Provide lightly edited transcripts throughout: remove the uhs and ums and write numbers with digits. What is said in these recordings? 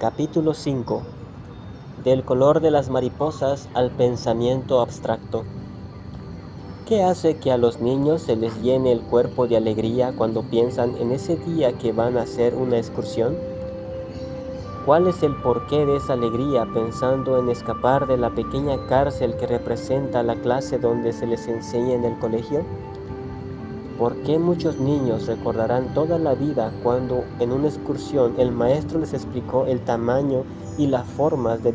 Capítulo 5. Del color de las mariposas al pensamiento abstracto. ¿Qué hace que a los niños se les llene el cuerpo de alegría cuando piensan en ese día que van a hacer una excursión? ¿Cuál es el porqué de esa alegría pensando en escapar de la pequeña cárcel que representa la clase donde se les enseña en el colegio? ¿Por qué muchos niños recordarán toda la vida cuando en una excursión el maestro les explicó el tamaño y las formas de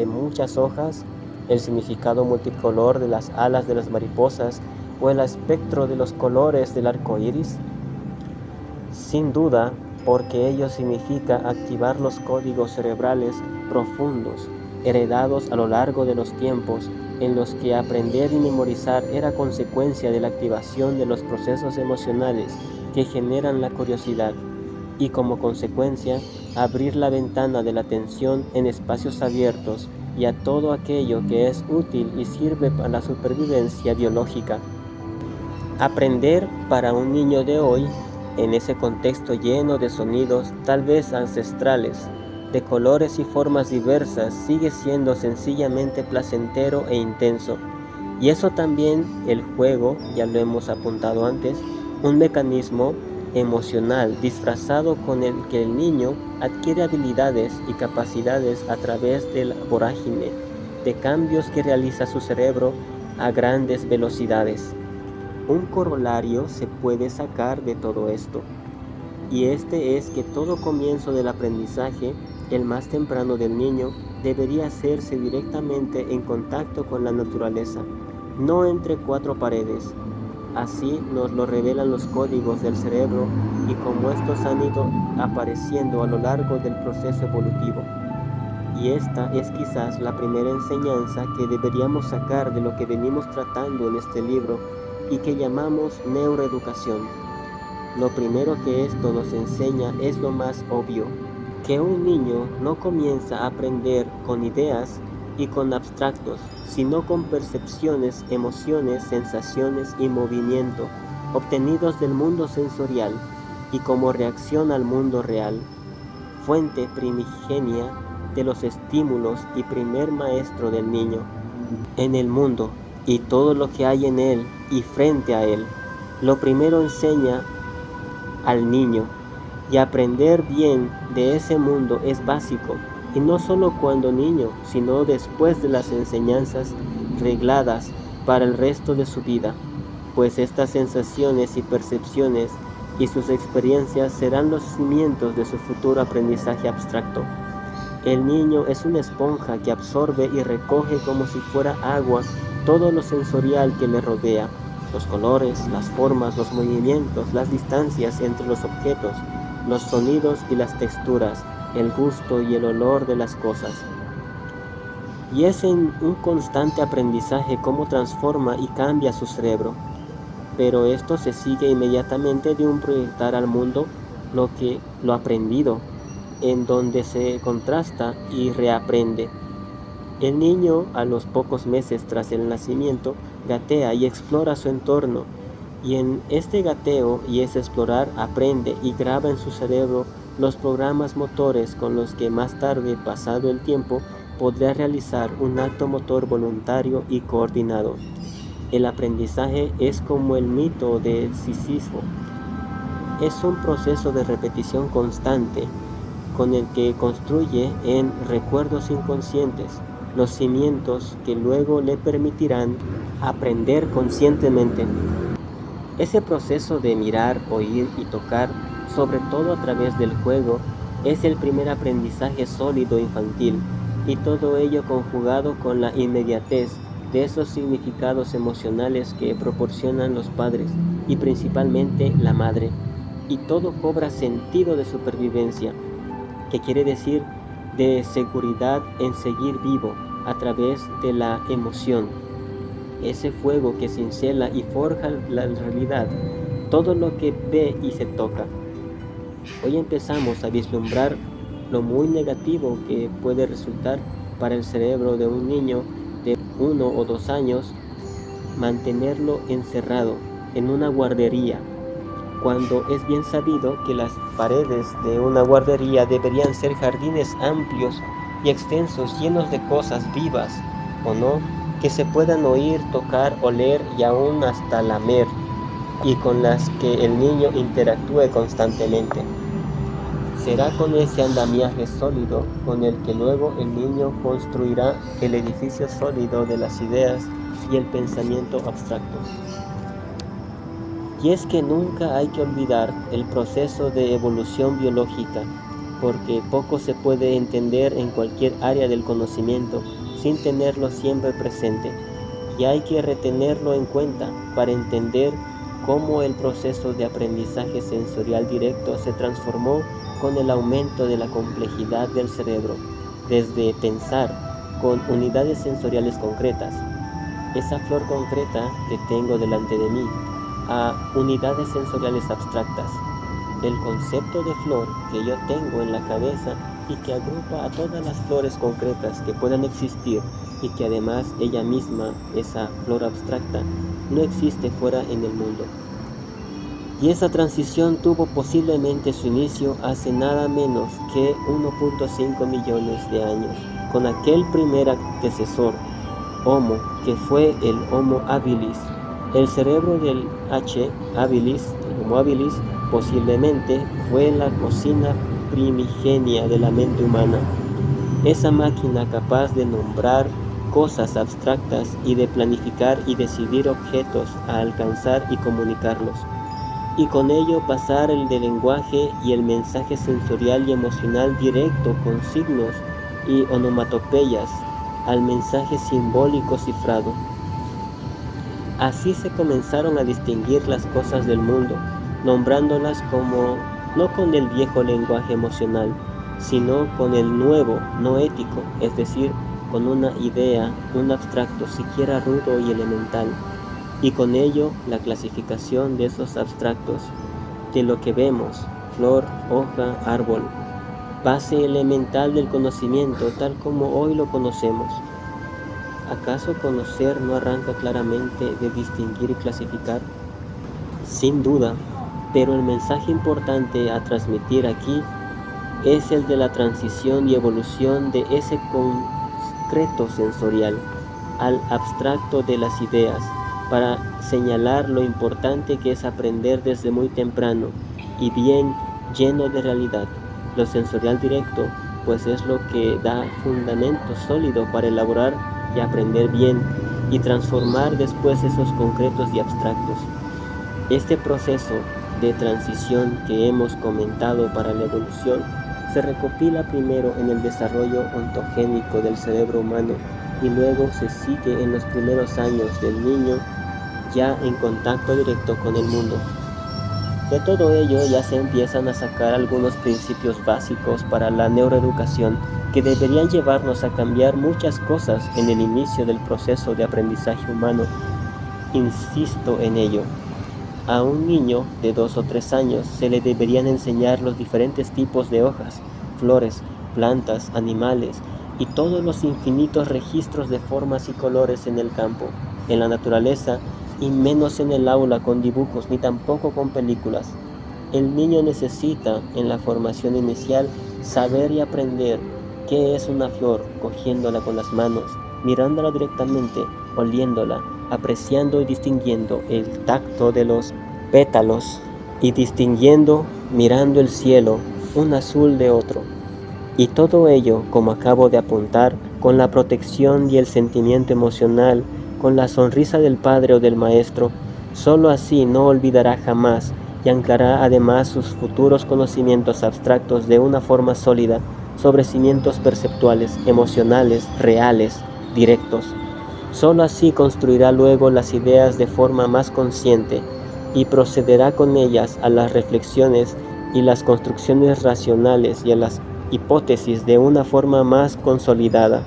muchas hojas, el significado multicolor de las alas de las mariposas o el espectro de los colores del arco iris? Sin duda, porque ello significa activar los códigos cerebrales profundos, heredados a lo largo de los tiempos, en los que aprender y memorizar era consecuencia de la activación de los procesos emocionales que generan la curiosidad, y como consecuencia, abrir la ventana de la atención en espacios abiertos y a todo aquello que es útil y sirve para la supervivencia biológica. Aprender para un niño de hoy, en ese contexto lleno de sonidos tal vez ancestrales, de colores y formas diversas, sigue siendo sencillamente placentero e intenso. Y eso también el juego, ya lo hemos apuntado antes, un mecanismo emocional disfrazado con el que el niño adquiere habilidades y capacidades a través de la vorágine de cambios que realiza su cerebro a grandes velocidades. Un corolario se puede sacar de todo esto, y este es que todo comienzo del aprendizaje, el más temprano del niño, debería hacerse directamente en contacto con la naturaleza, no entre cuatro paredes. Así nos lo revelan los códigos del cerebro y cómo estos han ido apareciendo a lo largo del proceso evolutivo. Y esta es quizás la primera enseñanza que deberíamos sacar de lo que venimos tratando en este libro y que llamamos neuroeducación. Lo primero que esto nos enseña es lo más obvio, que un niño no comienza a aprender con ideas y con abstractos, sino con percepciones, emociones, sensaciones y movimiento, obtenidos del mundo sensorial y como reacción al mundo real, fuente primigenia de los estímulos y primer maestro del niño en el mundo y todo lo que hay en él y frente a él. Lo primero enseña al niño, y aprender bien de ese mundo es básico, y no solo cuando niño, sino después de las enseñanzas regladas para el resto de su vida, pues estas sensaciones y percepciones y sus experiencias serán los cimientos de su futuro aprendizaje abstracto. El niño es una esponja que absorbe y recoge como si fuera agua todo lo sensorial que le rodea, los colores, las formas, los movimientos, las distancias entre los objetos, los sonidos y las texturas, el gusto y el olor de las cosas. Y es en un constante aprendizaje cómo transforma y cambia su cerebro. Pero esto se sigue inmediatamente de un proyectar al mundo lo aprendido, en donde se contrasta y reaprende. El niño, a los pocos meses tras el nacimiento, gatea y explora su entorno, y en este gateo y ese explorar aprende y graba en su cerebro los programas motores con los que más tarde, pasado el tiempo, podrá realizar un acto motor voluntario y coordinado. El aprendizaje es como el mito de Sísifo. Es un proceso de repetición constante, con el que construye en recuerdos inconscientes los cimientos que luego le permitirán aprender conscientemente. Ese proceso de mirar, oír y tocar, sobre todo a través del juego, es el primer aprendizaje sólido infantil, y todo ello conjugado con la inmediatez de esos significados emocionales que proporcionan los padres y principalmente la madre, y todo cobra sentido de supervivencia, que quiere decir de seguridad en seguir vivo a través de la emoción, ese fuego que cincela y forja la realidad, todo lo que ve y se toca. Hoy empezamos a vislumbrar lo muy negativo que puede resultar para el cerebro de un niño de 1 o 2 años mantenerlo encerrado en una guardería, cuando es bien sabido que las paredes de una guardería deberían ser jardines amplios y extensos, llenos de cosas vivas, o no, que se puedan oír, tocar, oler y aún hasta lamer, y con las que el niño interactúe constantemente. Será con ese andamiaje sólido con el que luego el niño construirá el edificio sólido de las ideas y el pensamiento abstracto. Y es que nunca hay que olvidar el proceso de evolución biológica, porque poco se puede entender en cualquier área del conocimiento sin tenerlo siempre presente, y hay que retenerlo en cuenta para entender cómo el proceso de aprendizaje sensorial directo se transformó con el aumento de la complejidad del cerebro, desde pensar con unidades sensoriales concretas, esa flor concreta que tengo delante de mí, a unidades sensoriales abstractas, el concepto de flor que yo tengo en la cabeza y que agrupa a todas las flores concretas que puedan existir y que además ella misma, esa flor abstracta, no existe fuera en el mundo. Y esa transición tuvo posiblemente su inicio hace nada menos que 1.5 millones de años, con aquel primer antecesor, Homo, que fue el Homo habilis. El cerebro del H. habilis, el Homo habilis, posiblemente fue la cocina primigenia de la mente humana, esa máquina capaz de nombrar cosas abstractas y de planificar y decidir objetos a alcanzar y comunicarlos, y con ello pasar el del lenguaje y el mensaje sensorial y emocional directo con signos y onomatopeyas al mensaje simbólico cifrado. Así se comenzaron a distinguir las cosas del mundo, nombrándolas como no con el viejo lenguaje emocional, sino con el nuevo, no ético, es decir, con una idea, un abstracto siquiera rudo y elemental, y con ello la clasificación de esos abstractos, de lo que vemos, flor, hoja, árbol, base elemental del conocimiento tal como hoy lo conocemos. ¿Acaso conocer no arranca claramente de distinguir y clasificar? Sin duda, pero el mensaje importante a transmitir aquí es el de la transición y evolución de ese concreto sensorial al abstracto de las ideas, para señalar lo importante que es aprender desde muy temprano y bien lleno de realidad. Lo sensorial directo, pues es lo que da fundamento sólido para elaborar y aprender bien y transformar después esos concretos y abstractos. Este proceso de transición que hemos comentado para la evolución se recopila primero en el desarrollo ontogénico del cerebro humano y luego se sigue en los primeros años del niño ya en contacto directo con el mundo. De todo ello ya se empiezan a sacar algunos principios básicos para la neuroeducación que deberían llevarnos a cambiar muchas cosas en el inicio del proceso de aprendizaje humano. Insisto en ello. A un niño de 2 o 3 años se le deberían enseñar los diferentes tipos de hojas, flores, plantas, animales y todos los infinitos registros de formas y colores en el campo, en la naturaleza, y menos en el aula con dibujos ni tampoco con películas. El niño necesita en la formación inicial saber y aprender qué es una flor, cogiéndola con las manos, mirándola directamente, oliéndola, apreciando y distinguiendo el tacto de los pétalos y distinguiendo, mirando el cielo, un azul de otro. Y todo ello, como acabo de apuntar, con la protección y el sentimiento emocional, con la sonrisa del padre o del maestro. Solo así no olvidará jamás y anclará además sus futuros conocimientos abstractos de una forma sólida sobre cimientos perceptuales, emocionales, reales, directos. Solo así construirá luego las ideas de forma más consciente y procederá con ellas a las reflexiones y las construcciones racionales y a las hipótesis de una forma más consolidada.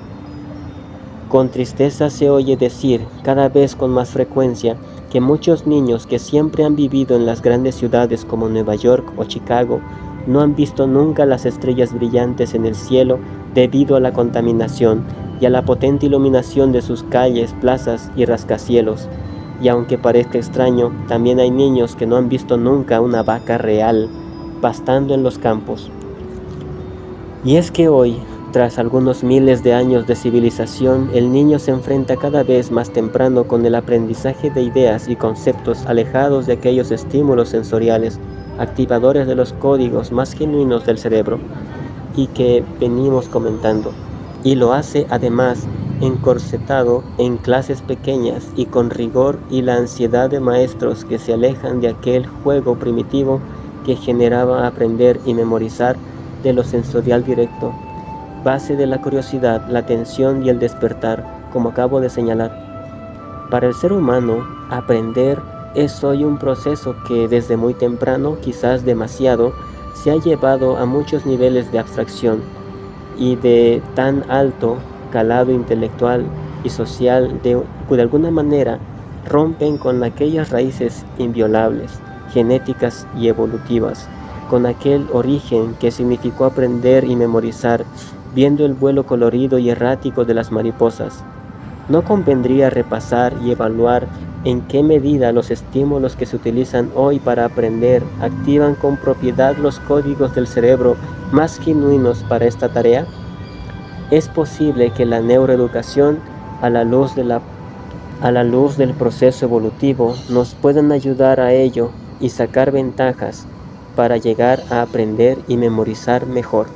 Con tristeza se oye decir, cada vez con más frecuencia, que muchos niños que siempre han vivido en las grandes ciudades como Nueva York o Chicago no han visto nunca las estrellas brillantes en el cielo debido a la contaminación y a la potente iluminación de sus calles, plazas y rascacielos. Y aunque parezca extraño, también hay niños que no han visto nunca una vaca real pastando en los campos. Y es que hoy, tras algunos miles de años de civilización, el niño se enfrenta cada vez más temprano con el aprendizaje de ideas y conceptos alejados de aquellos estímulos sensoriales, activadores de los códigos más genuinos del cerebro y que venimos comentando. Y lo hace además encorsetado en clases pequeñas y con rigor y la ansiedad de maestros que se alejan de aquel juego primitivo que generaba aprender y memorizar de lo sensorial directo, base de la curiosidad, la atención y el despertar, como acabo de señalar. Para el ser humano, aprender es hoy un proceso que desde muy temprano, quizás demasiado, se ha llevado a muchos niveles de abstracción y de tan alto calado intelectual y social de alguna manera rompen con aquellas raíces inviolables, genéticas y evolutivas, con aquel origen que significó aprender y memorizar, viendo el vuelo colorido y errático de las mariposas. ¿No convendría repasar y evaluar en qué medida los estímulos que se utilizan hoy para aprender activan con propiedad los códigos del cerebro más genuinos para esta tarea? Es posible que la neuroeducación, a la luz del proceso evolutivo, nos puedan ayudar a ello y sacar ventajas para llegar a aprender y memorizar mejor.